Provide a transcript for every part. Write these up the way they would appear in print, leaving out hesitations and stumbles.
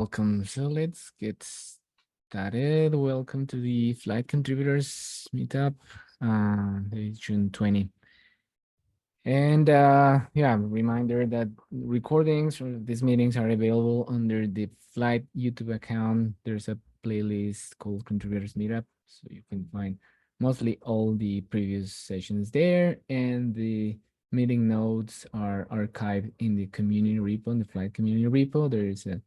Welcome. So let's get started. Welcome to the Flyte Contributors meetup, June 20. And yeah, reminder that recordings of these meetings are available under the Flyte YouTube account. There's a playlist called Contributors Meetup, so you can find mostly all the previous sessions there, and the meeting notes are archived in the community repo, in the Flyte community repo. There is a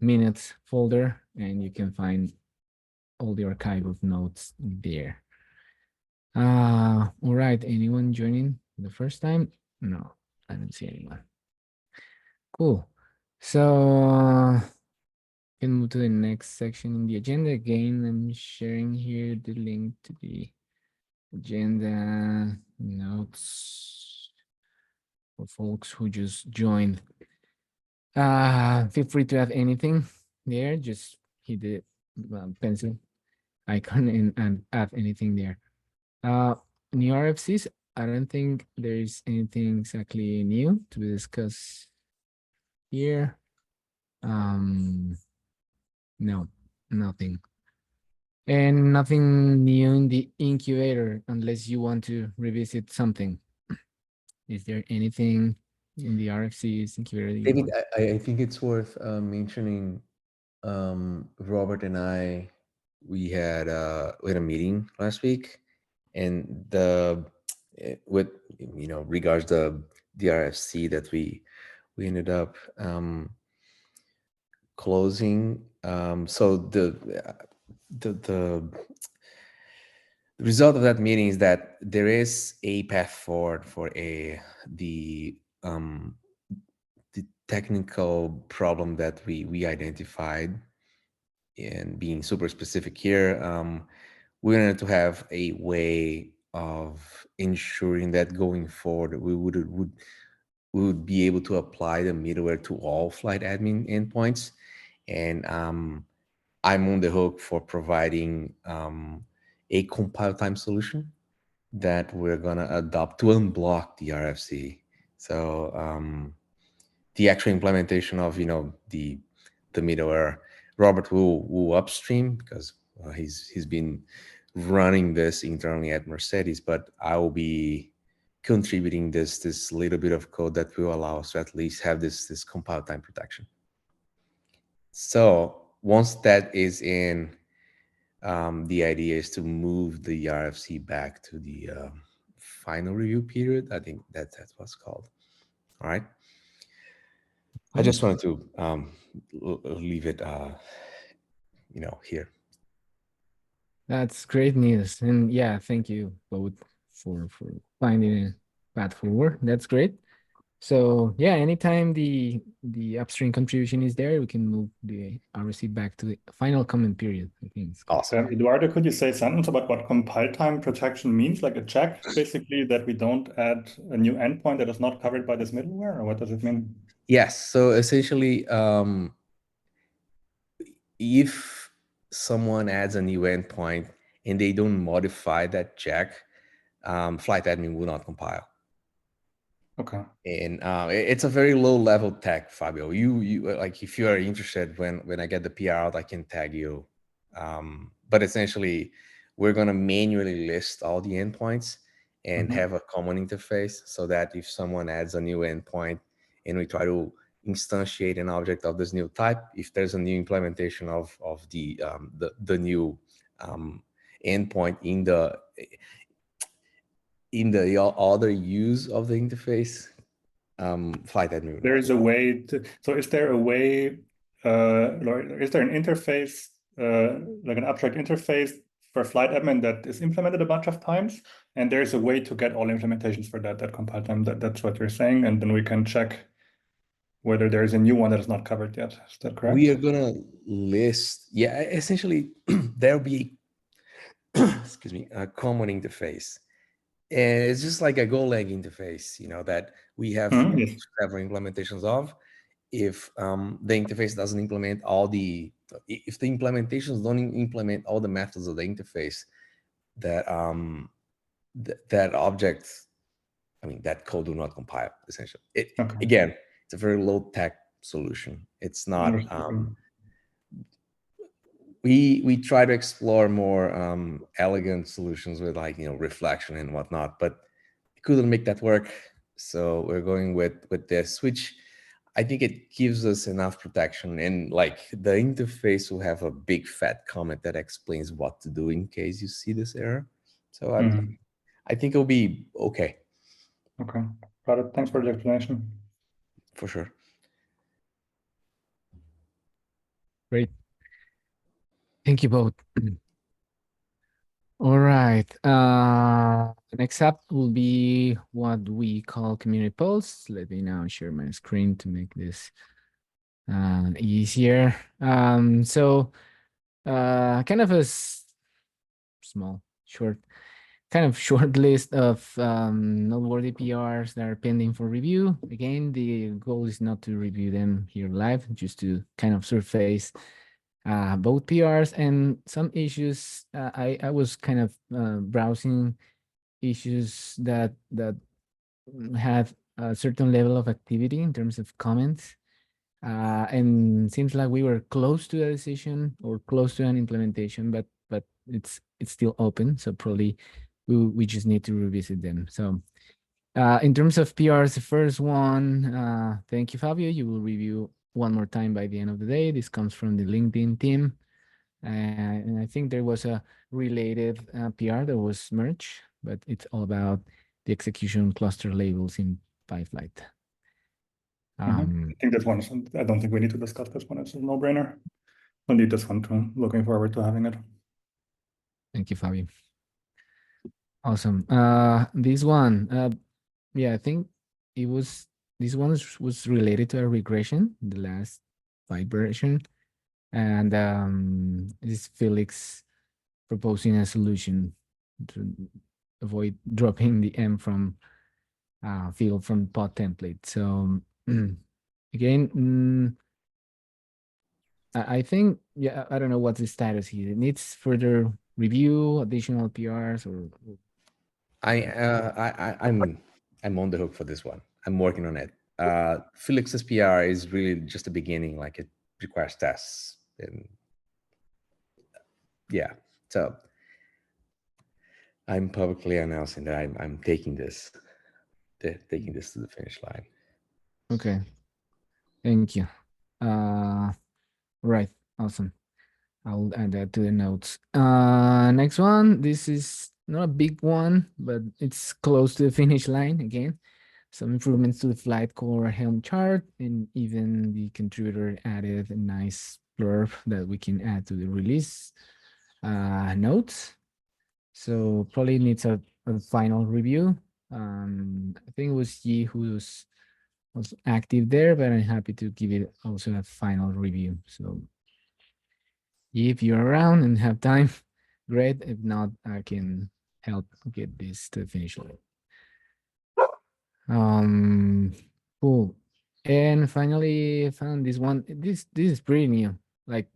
minutes folder, and you can find all the archive of notes there. All right, anyone joining the first time? No, I don't see anyone. Cool. So can move to the next section in the agenda. Again, I'm sharing here the link to the agenda notes for folks who just joined. Feel free to have anything there. Just hit the pencil icon and add anything there. New RFCs, I don't think there is anything exactly new to discuss here. No, nothing. And nothing new in the incubator, unless you want to revisit something. Is there anything in the RFCs incubator? David, I think it's worth mentioning Robert and I, we had a meeting last week, and with regards the RFC that we ended up closing. So the result of that meeting is that there is a path forward for the technical problem that we identified. And being super specific here, we wanted to have a way of ensuring that going forward we would be able to apply the middleware to all Flyte admin endpoints. And I'm on the hook for providing a compile time solution that we're gonna adopt to unblock the RFC. So the actual implementation of the middleware, Robert will upstream because he's been running this internally at Mercedes, but I will be contributing this little bit of code that will allow us to at least have this compile time protection. So once that is in, the idea is to move the RFC back to the final review period. I think that's what's called. All right. I just wanted to leave it, here. That's great news. And yeah, thank you both for finding a path forward. That's great. So yeah, anytime the upstream contribution is there, we can move the RFC back to the final comment period. I think it's good. Awesome. Eduardo, could you say a sentence about what compile time protection means? Like a check, basically, that we don't add a new endpoint that is not covered by this middleware, or what does it mean? Yes. So essentially, if someone adds a new endpoint and they don't modify that check, Flyte admin will not compile. Okay. And it's a very low level tag, Fabio. You like, if you are interested, when I get the PR out, I can tag you. But essentially, we're gonna manually list all the endpoints and have a common interface, so that if someone adds a new endpoint and we try to instantiate an object of this new type, if there's a new implementation of the new endpoint in the other use of the interface, Flyte admin. There is a way to. So is there a way? Is there an interface, like an abstract interface for Flyte admin that is implemented a bunch of times, and there is a way to get all implementations for that compile time? That's what you're saying, and then we can check whether there is a new one that is not covered yet. Is that correct? We are gonna list, yeah, essentially there'll be excuse me, a common interface. And it's just like a Golang interface, that we have Yes. several implementations of. If the interface doesn't implement if the implementations don't implement all the methods of the interface, that that object, that code will not compile, essentially. Okay. Again, it's a very low tech solution. It's not. We try to explore more elegant solutions with like reflection and whatnot, but couldn't make that work. So we're going with this, which I think it gives us enough protection, and like the interface will have a big fat comment that explains what to do in case you see this error. So I think it'll be okay. Okay, got it. Thanks for the explanation. For sure. Great. Thank you both. All right. Next up will be what we call community posts. Let me now share my screen to make this easier. So kind of a small, short list of noteworthy PRs that are pending for review. Again, the goal is not to review them here live, just to kind of surface both PRs and some issues. I was kind of browsing issues that have a certain level of activity in terms of comments. And seems like we were close to a decision or close to an implementation, but it's still open. So probably we just need to revisit them. So in terms of PRs, the first one, thank you, Fabio. You will review one more time by the end of the day. This comes from the LinkedIn team. And I think there was a related PR that was merged, but it's all about the execution cluster labels in PyFlyte. I think this one, I don't think we need to discuss this one. It's a no-brainer. We'll need this one too. Looking forward to having it. Thank you, Fabio. Awesome. This one, yeah, I think this one was related to a regression, the last Flyte version. And this is Felix proposing a solution to avoid dropping the envFrom field from pod template. So again, I think, yeah, I don't know what's the status here. It needs further review, additional PRs, or I'm on the hook for this one. I'm working on it. Felix's PR is really just the beginning, like it requires tests, and yeah. So I'm publicly announcing that I'm taking this to the finish line. Okay. Thank you. Right. Awesome. I'll add that to the notes. Next one. This is not a big one, but it's close to the finish line again. Some improvements to the flyte-core Helm chart, and even the contributor added a nice blurb that we can add to the release notes. So probably needs a final review. I think it was Yi who was active there, but I'm happy to give it also a final review. So if you're around and have time, great. If not, I can help get this to the finish line. Cool. And finally, I found this one. This is pretty new, like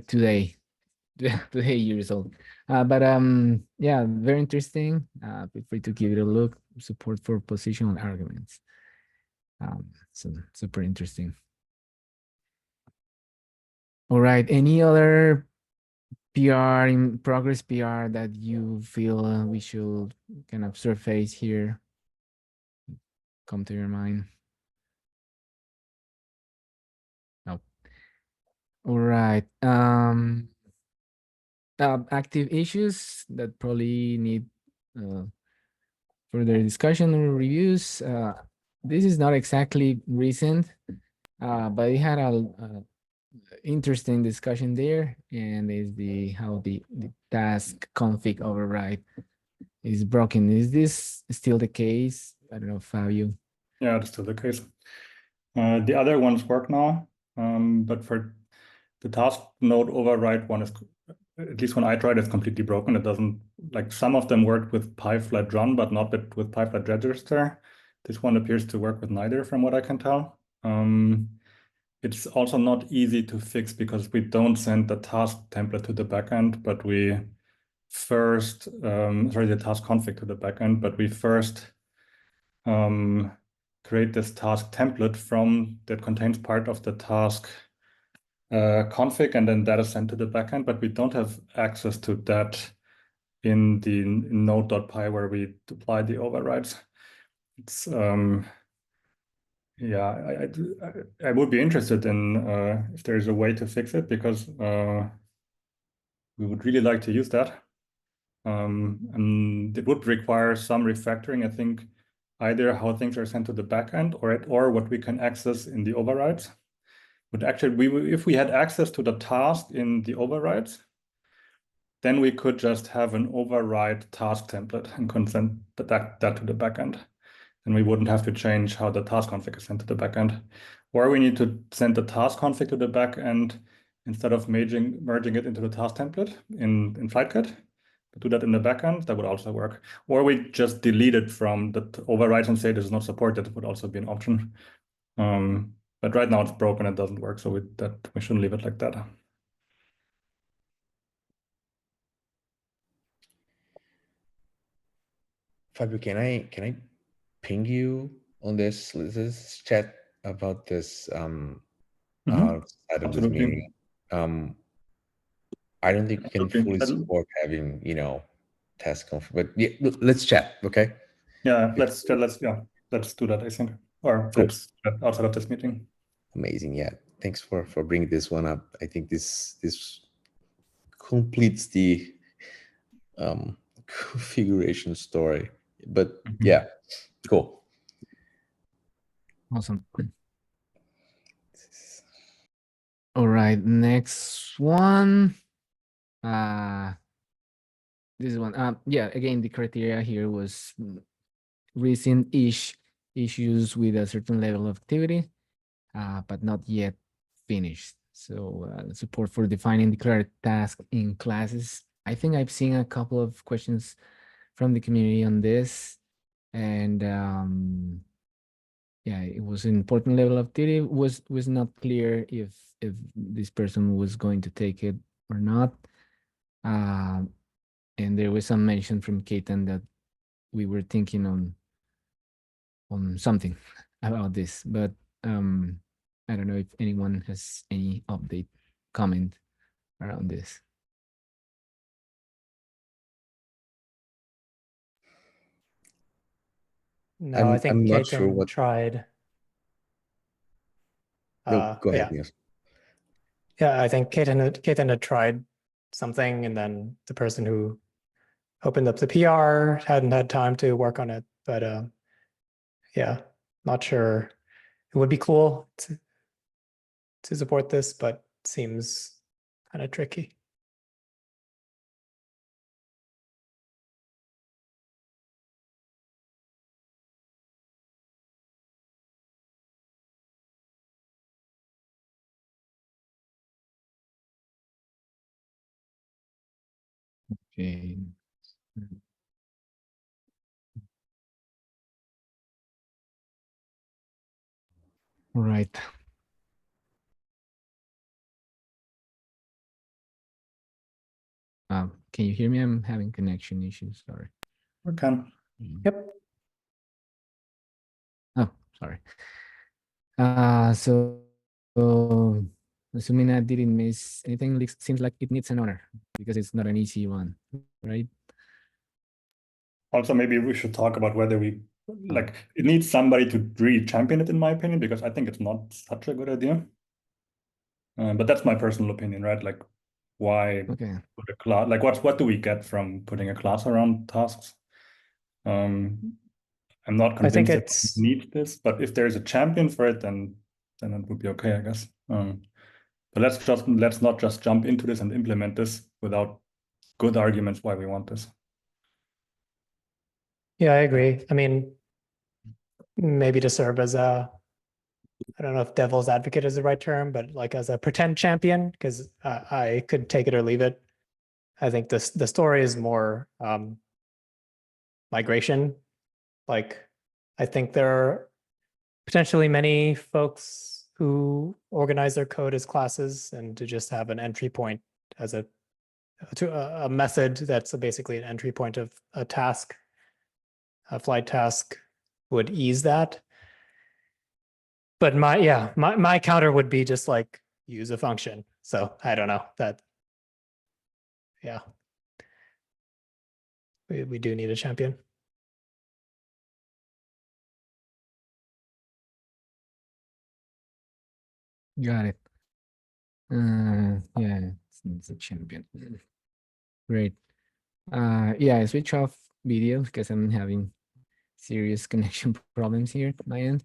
today, 2 years old. But yeah, very interesting. Feel free to give it a look. Support for positional arguments. So super interesting. All right. Any other PR in progress PR that you feel we should kind of surface here? Come to your mind? No. All right. Active issues that probably need further discussion or reviews. This is not exactly recent, but we had a interesting discussion there, and is how the task config override is broken. Is this still the case? I don't know, Fabio. Yeah, that's still the case. The other ones work now, but for the task node override one is, at least when I tried, it's completely broken. It doesn't, like some of them worked with PyFlyte run, but not with PyFlyte register. This one appears to work with neither, from what I can tell. It's also not easy to fix because we don't send the task template to the backend, but we first, sorry, the task config to the backend, but we first kind create this task template from that contains part of the task config, and then that is sent to the backend, but we don't have access to that in the node.py where we apply the overrides. It's yeah, I would be interested in if there is a way to fix it, because we would really like to use that. And it would require some refactoring, I think, either how things are sent to the backend or what we can access in the overrides. But actually, if we had access to the task in the overrides, then we could just have an override task template and send that to the backend. And we wouldn't have to change how the task config is sent to the backend. Or we need to send the task config to the backend instead of merging it into the task template in FlyteKit. Do that in the backend, that would also work. Or we just delete it from the overrides and say this is not supported, would also be an option. But right now it's broken, it doesn't work, so we shouldn't leave it like that. Fabio, can I ping you on this chat about this side of this meeting? I don't think we can fully support having, task config, but yeah, let's chat, okay? Yeah, let's do that, I think. Or cool. Let's chat outside of this meeting. Amazing, yeah. Thanks for bringing this one up. I think this completes the configuration story. But yeah, cool. Awesome. All right, next one. This one. Yeah, again, the criteria here was recent issues with a certain level of activity, but not yet finished. So support for defining declared tasks in classes. I think I've seen a couple of questions from the community on this, and yeah, it was an important level of activity. Was not clear if this person was going to take it or not. And there was some mention from Ketan that we were thinking on something about this, but I don't know if anyone has any update comment around this. No, I think I'm not Ketan sure what tried. No, go ahead, Niels. Yeah, I think Ketan had tried something, and then the person who opened up the PR hadn't had time to work on it. But yeah, not sure. It would be cool to support this, but seems kind of tricky. Okay. All right. Can you hear me? I'm having connection issues. Sorry. Okay. Yep. Oh, sorry. So assuming I didn't miss anything, it seems like it needs an owner because it's not an easy one, right? Also, maybe we should talk about whether we it needs somebody to really champion it, in my opinion, because I think it's not such a good idea. But that's my personal opinion, right? Like, why put a class? Like, what do we get from putting a class around tasks? I'm not convinced that we need this, but if there's a champion for it, then it would be okay, I guess. But let's not just jump into this and implement this without good arguments why we want this. Yeah, I agree. I mean, maybe to serve as a, I don't know if devil's advocate is the right term, but like as a pretend champion, because I could take it or leave it. I think the story is more migration. Like, I think there are potentially many folks who organize their code as classes, and to just have an entry point as a method that's basically an entry point of a task, a Flyte task, would ease that. But my counter would be just like use a function. So I don't know that. Yeah, we do need a champion. Got it. Yeah, it's a champion. Great. Yeah, I switch off video because I'm having serious connection problems here at my end.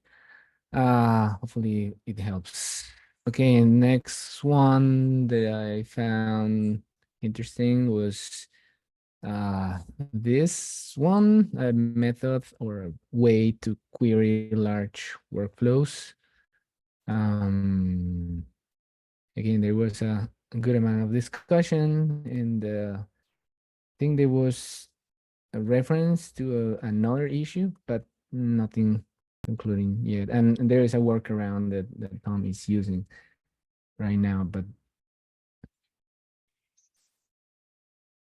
Hopefully it helps. Okay, and next one that I found interesting was this one, a method or a way to query large workflows. Again, there was a good amount of discussion, and I think there was a reference to another issue, but nothing concluding yet. And there is a workaround that Tom is using right now. But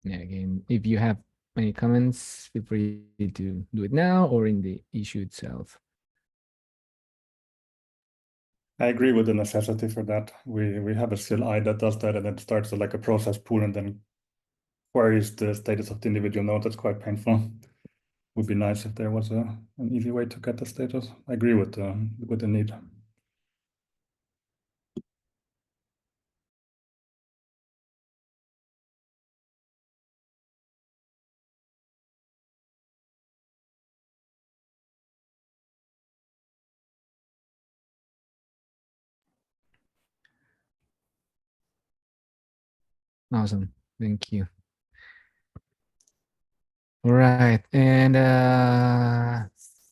yeah, again, if you have any comments, feel free to do it now or in the issue itself. I agree with the necessity for that. We have a CLI that does that, and it starts like a process pool and then queries the status of the individual node. That's quite painful. Would be nice if there was an easy way to get the status. I agree with the need. Awesome. Thank you. All right. And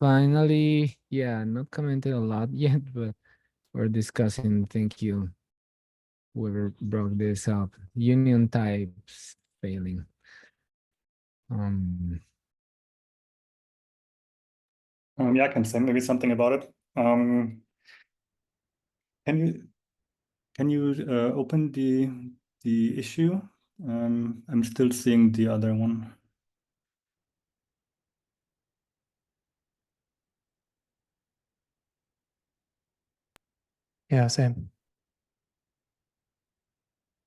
finally, yeah, not commented a lot yet, but we're discussing. Thank you, whoever brought this up. Union types failing. Yeah, I can say maybe something about it. Can you open the issue? I'm still seeing the other one. Yeah, same.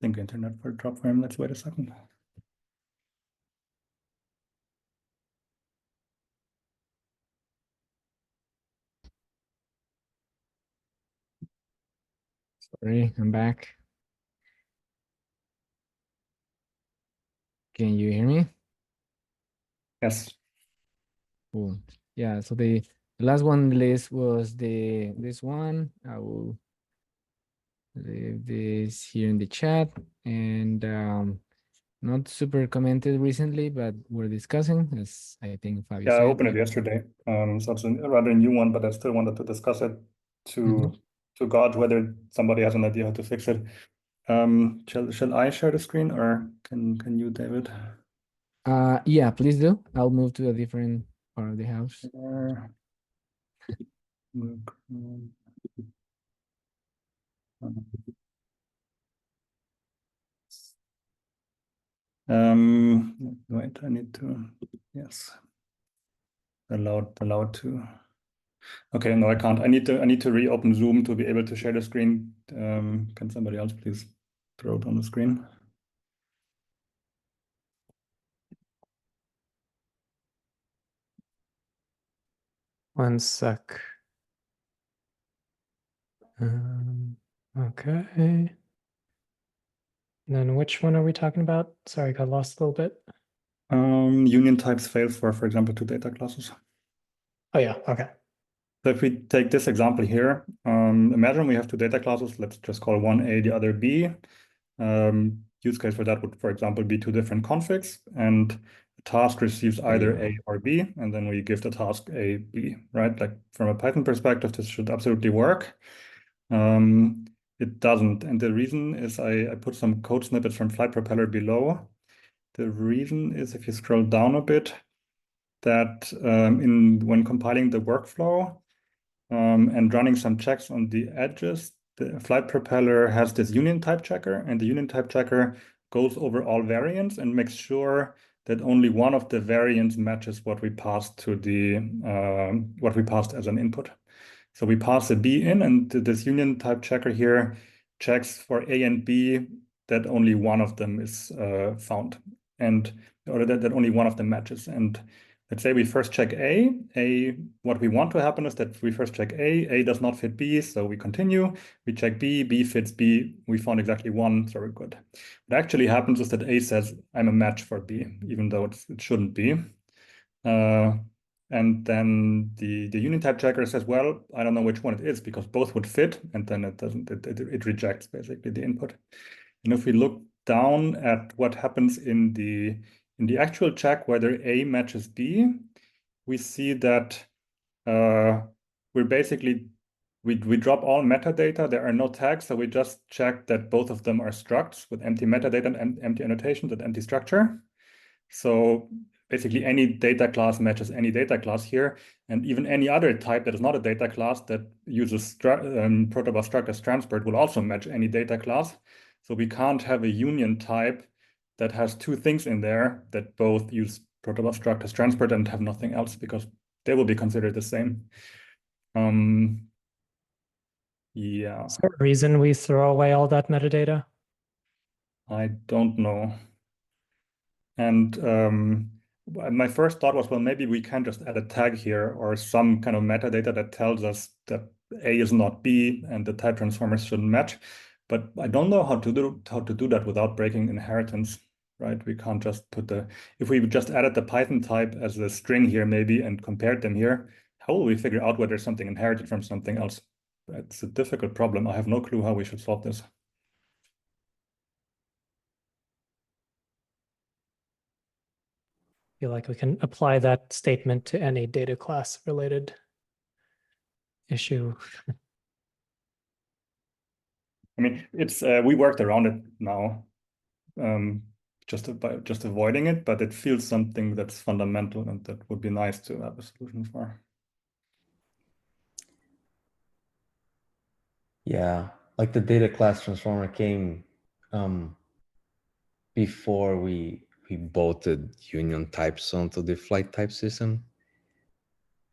I think internet for drop frame. Let's wait a second. Sorry, I'm back. Can you hear me? Yes. Cool. Yeah, so the last one on the list was this one. I will leave this here in the chat, and not super commented recently, but we're discussing, as I think Fabio Yeah, I said. opened it yesterday. So it's a rather new one, but I still wanted to discuss it to gauge whether somebody has an idea how to fix it. Shall I share the screen, or can you, David? Yeah, please do. I'll move to a different part of the house. Wait, I need to, yes. Allowed to. Okay, no, I can't. I need to reopen Zoom to be able to share the screen. Can somebody else please throw it on the screen? One sec. Okay. And then which one are we talking about? Sorry, got lost a little bit. Union types fail for example, two data classes. Oh yeah, okay. So if we take this example here, imagine we have two data classes. Let's just call one A, the other B. Use case for that would, for example, be two different configs, and the task receives either A or B, and then we give the task A, B, right? Like from a Python perspective, this should absolutely work. It doesn't, and the reason is I put some code snippets from Flyte Propeller below. The reason is, if you scroll down a bit, that when compiling the workflow and running some checks on the edges, the Flyte Propeller has this union type checker, and the union type checker goes over all variants and makes sure that only one of the variants matches what we passed to the what we passed as an input. So we pass a B in, and this union type checker here checks for A and B that only one of them is found, or that only one of them matches. And let's say we first check A. What we want to happen is that we first check A does not fit B, so we continue. We check B fits B. We found exactly one, so we're good. What actually happens is that A says, I'm a match for B, even though it shouldn't be. And then the union type checker says, well, I don't know which one it is because both would fit, and then it rejects basically the input. And if we look down at what happens in the actual check, whether A matches B, we see that we drop all metadata. There are no tags, so we just check that both of them are structs with empty metadata and empty annotations and empty structure. So basically any data class matches any data class here, and even any other type that is not a data class that uses protobuf struct as transport will also match any data class. So we can't have a union type that has two things in there that both use protobuf struct as transport and have nothing else, because they will be considered the same. Yeah. Is there a reason we throw away all that metadata? I don't know. And my first thought was, well, maybe we can just add a tag here or some kind of metadata that tells us that A is not B and the type transformers shouldn't match. But I don't know how to do that without breaking inheritance, right? We can't just if we just added the Python type as a string here maybe and compared them here, how will we figure out whether something inherited from something else? It's a difficult problem. I have no clue how we should solve this. I feel like we can apply that statement to any data class related issue. I mean, it's we worked around it now, just avoiding it, but it feels something that's fundamental and that would be nice to have a solution for. Yeah, like the data class transformer came before we bolted union types onto the Flyte type system.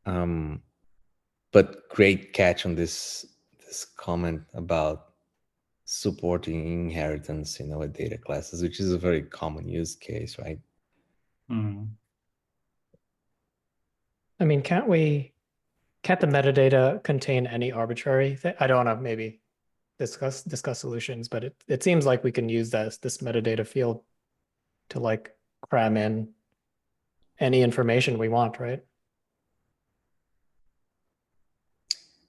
But great catch on this comment about supporting inheritance, with data classes, which is a very common use case, right? I mean, can't the metadata contain any arbitrary thing? I don't want to maybe discuss solutions, but it seems like we can use this metadata field to like cram in any information we want, right?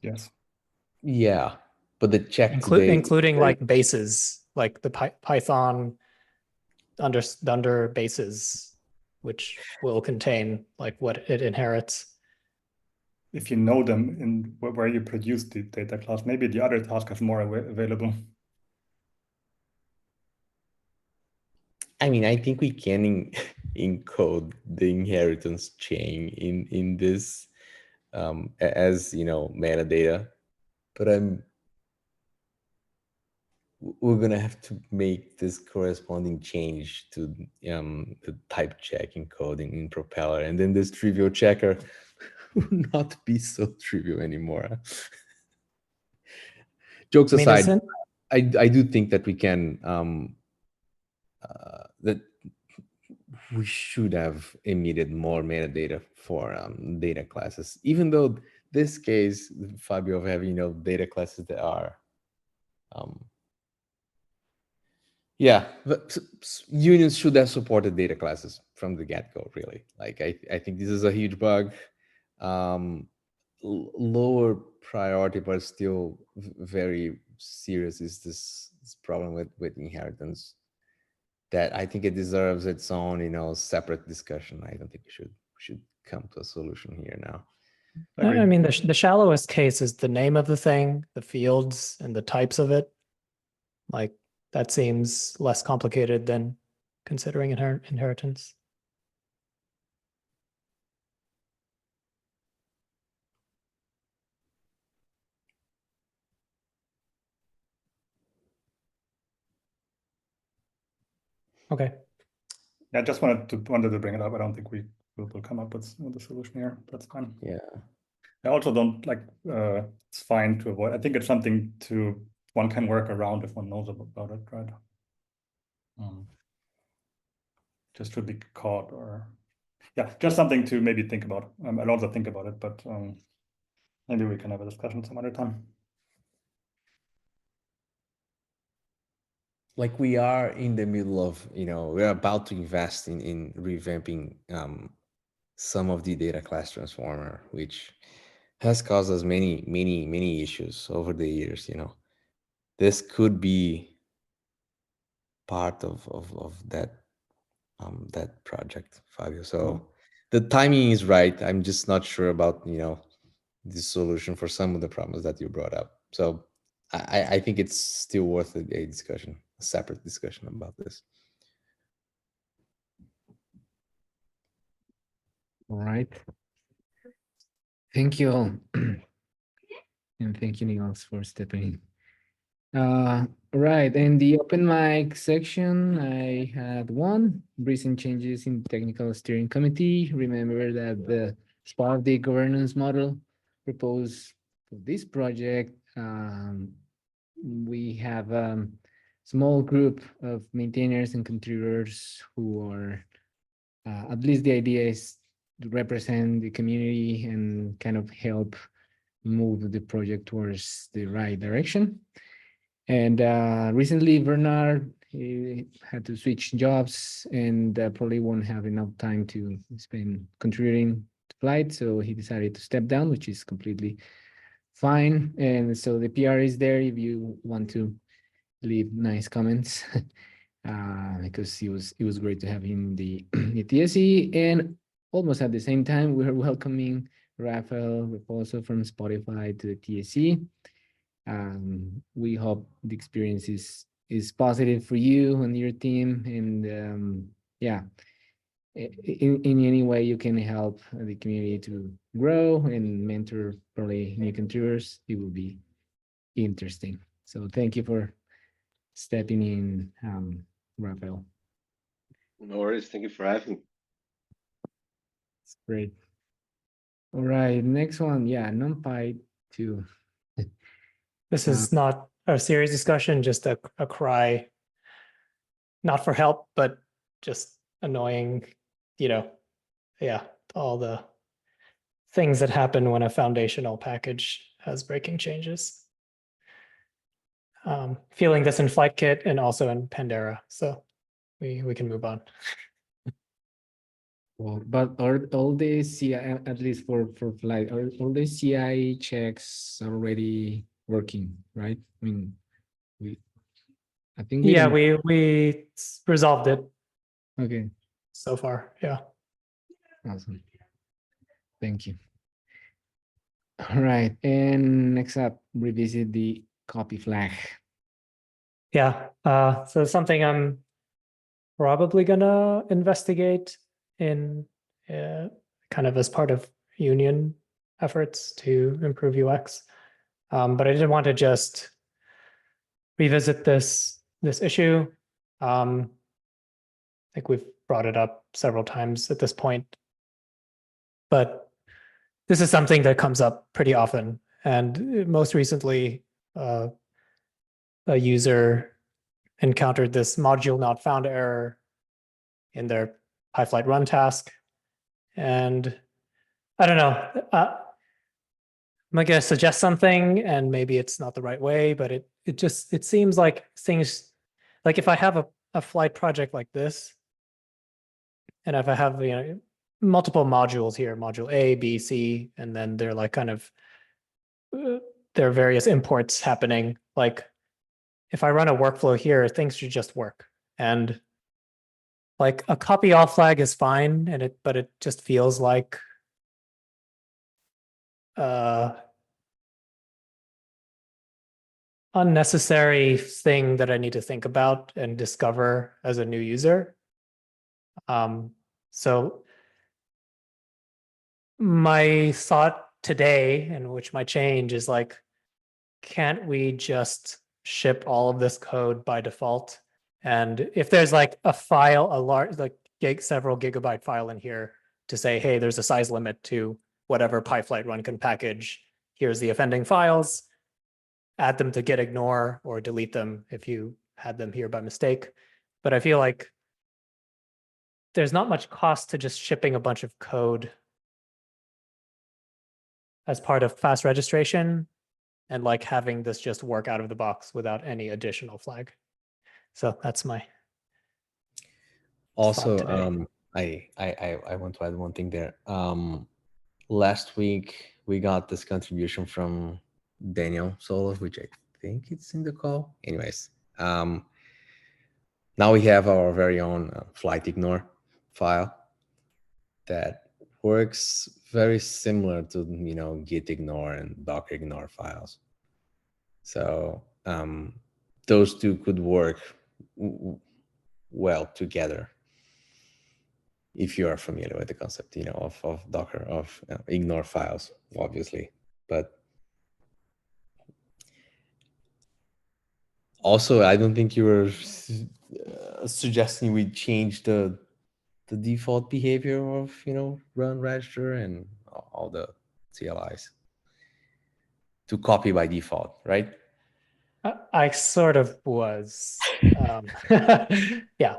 Yes. Yeah, but the check today, including like bases, like the Python under bases, which will contain like what it inherits. If you know them in where you produce the data class, maybe the other task has more available. I mean, I think we can encode the inheritance chain in this as metadata, but we're gonna have to make this corresponding change to the type check encoding in Propeller, and then this trivial checker will not be so trivial anymore. Jokes aside, I do think that we can that we should have emitted more metadata for data classes, even though this case, Fabio, of having data classes that are yeah, but unions should have supported data classes from the get-go, really. Like, I think this is a huge bug. Lower priority, but still very serious, is this problem with inheritance that I think it deserves its own, separate discussion. I don't think we should come to a solution here now. I mean, the shallowest case is the name of the thing, the fields, and the types of it. Like, that seems less complicated than considering inheritance. Okay. Yeah, I just wanted to bring it up. I don't think we will come up with the solution here. That's fine. Yeah. I also don't like, it's fine to avoid. I think it's something one can work around if one knows about it, right? Just to be caught, or yeah, just something to maybe think about. I'll also think about it, but maybe we can have a discussion some other time. Like we are in the middle of, we're about to invest in revamping some of the data class transformer, which has caused us many issues over the years. This could be part of that that project, Fabio. So the timing is right. I'm just not sure about the solution for some of the problems that you brought up. So I think it's still worth a discussion, a separate discussion about this. All right. Thank you all. And thank you, Nicholas, for stepping in. Right, in the open mic section, I had one recent changes in technical steering committee. Remember that as part of the governance model proposed for this project, we have a small group of maintainers and contributors who are, at least the idea is to represent the community and kind of help move the project towards the right direction. And recently, Bernard, he had to switch jobs and probably won't have enough time to spend contributing to Flyte. So he decided to step down, which is completely fine. And so the PR is there if you want to leave nice comments, because it was great to have him in the TSE. And almost at the same time, we are welcoming Rafael Reposo from Spotify to the TSE. We hope the experience is positive for you and your team, and yeah, in any way you can help the community to grow and mentor probably new contributors, it will be interesting. So thank you for stepping in, Rafael. No worries. Thank you for having me. It's great. All right, next one. Yeah, NumPy 2. This is not a serious discussion, just a cry, not for help, but just annoying, yeah, all the things that happen when a foundational package has breaking changes. Feeling this in FlyteKit and also in Pandera, so we can move on. Well, but are all the CI, at least for Flyte, are all the CI checks already working, right? I mean, I think Yeah, we resolved it okay, so far. Yeah. awesome. Thank you. All right, and next up, revisit the copy flag. Yeah, so it's something I'm probably gonna investigate in kind of as part of union efforts to improve UX. But I didn't want to just revisit this issue. I think we've brought it up several times at this point, but this is something that comes up pretty often. And most recently, a user encountered this module not found error in their PyFlyte run task. And I don't know, I'm gonna suggest something and maybe it's not the right way, but it seems like things, like if I have a Flyte project like this, and if I have multiple modules here, module A, B, C, and then they're like kind of there are various imports happening. Like if I run a workflow here, things should just work. And like a copy all flag is fine, but it just feels like unnecessary thing that I need to think about and discover as a new user. So my thought today, and which might change, is like, can't we just ship all of this code by default? And if there's like a file, a large, like several gigabyte file in here to say, hey, there's a size limit to whatever pyflyte run can package. Here's the offending files. Add them to git ignore or delete them if you had them here by mistake. But I feel like there's not much cost to just shipping a bunch of code as part of fast registration and like having this just work out of the box without any additional flag. So that's my Also, today. I want to add one thing there. Last week we got this contribution from Daniel Solo, which I think it's in the call. Anyways, now we have our very own flyte ignore file that works very similar to git ignore and docker ignore files. So those two could work well together if you are familiar with the concept, of Docker, of ignore files, obviously. But also, I don't think you were suggesting we change the default behavior of, run, register, and all the CLIs to copy by default, right? I sort of was. Yeah.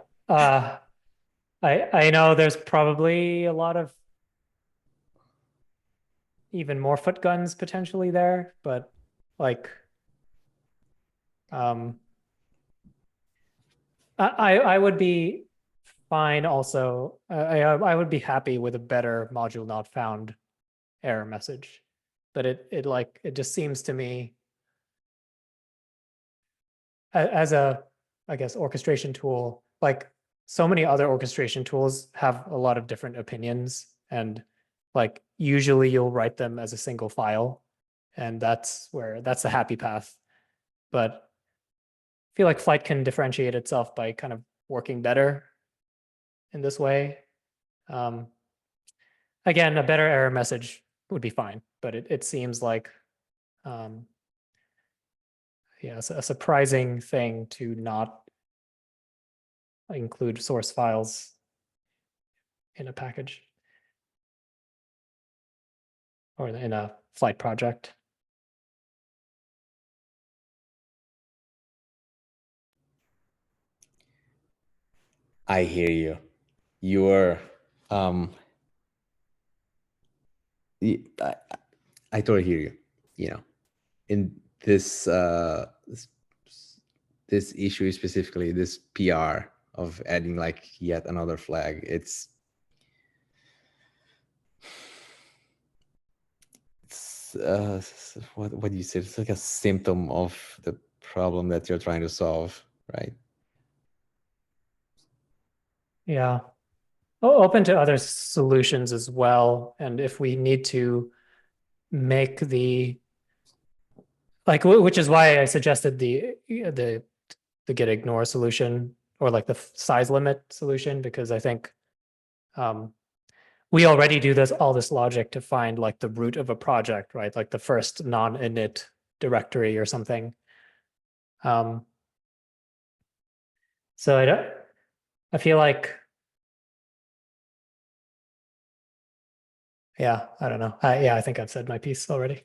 I know there's probably a lot of even more foot guns potentially there, but like I would be fine also. I would be happy with a better module not found error message. But it just seems to me as a, I guess, orchestration tool, like so many other orchestration tools have a lot of different opinions, and like usually you'll write them as a single file, and that's the happy path. But I feel like Flyte can differentiate itself by kind of working better in this way. Again, a better error message would be fine, but it seems like yeah, it's a surprising thing to not include source files in a package or in a Flyte project. I hear you. You're I totally hear you. In this this issue specifically, this PR of adding like yet another flag, it's what do you say? It's like a symptom of the problem that you're trying to solve, right? Yeah. Open to other solutions as well. And if we need to make the, like, which is why I suggested the git ignore solution, or like the size limit solution, because I think we already do all this logic to find like the root of a project, right? Like the first non-init directory or something. So I feel like, yeah, I don't know. Yeah, I think I've said my piece already.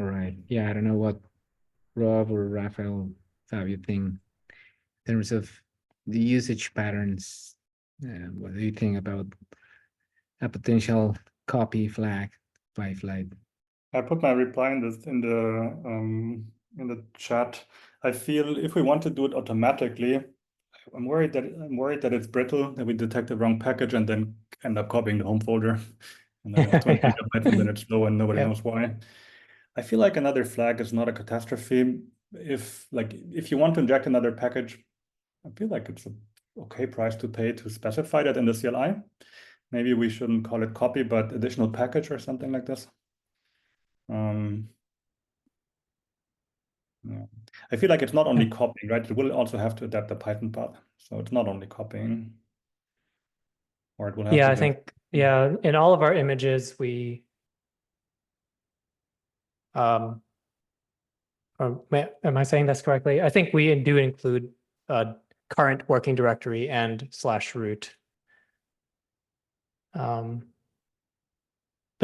All right. Yeah, I don't know what Rob or Raphael, Fabio think in terms of the usage patterns. What do you think about a potential copy flag by Flyte? I put my reply in the chat. I feel if we want to do it automatically, I'm worried that it's brittle, that we detect the wrong package and then end up copying the home folder, and then we have 20 gigabytes and then it's slow and nobody knows why. I feel like another flag is not a catastrophe. If you want to inject another package, I feel like it's an okay price to pay to specify that in the CLI. Maybe we shouldn't call it copy, but additional package or something like this. Yeah. I feel like it's not only copying, right? It will also have to adapt the Python path. So it's not only copying, or it will have to. I think, in all of our images, we Or am I saying this correctly? I think we do include current working directory and /root. But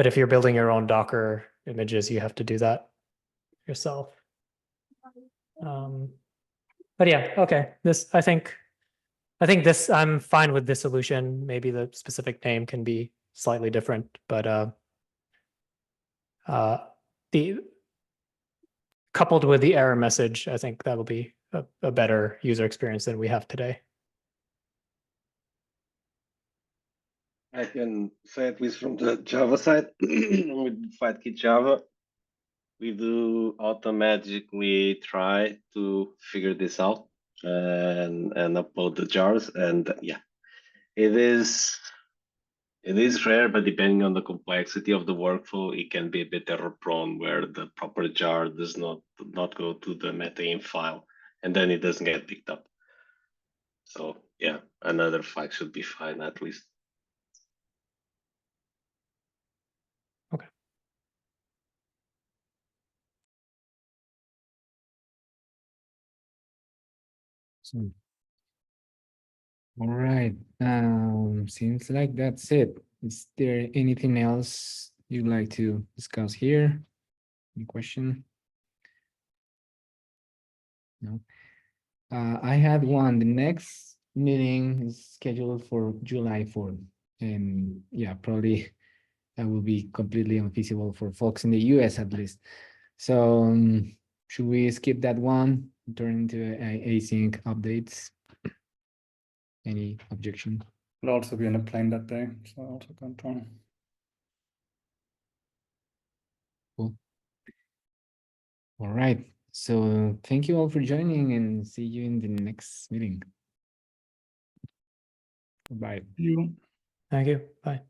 if you're building your own Docker images, you have to do that yourself. But yeah, okay. I think this, I'm fine with this solution. Maybe the specific name can be slightly different, but the coupled with the error message, I think that'll be a better user experience than we have today. I can say at least from the Java side, with Flyte Java, we do automatically try to figure this out and upload the jars. And yeah, it is rare, but depending on the complexity of the workflow, it can be a bit error prone where the proper jar does not go to the meta.env file, and then it doesn't get picked up. So yeah, another flag should be fine at least. Okay. So, all right. Seems like that's it. Is there anything else you'd like to discuss here? Any question? No. I had one. The next meeting is scheduled for July 4th. And yeah, probably that will be completely unfeasible for folks in the US at least. So should we skip that one, turn into async updates? Any objection? I'll also be in a plane that day, so I also can't join. Cool. All right. So thank you all for joining and see you in the next meeting. Bye. You. Thank you. Bye.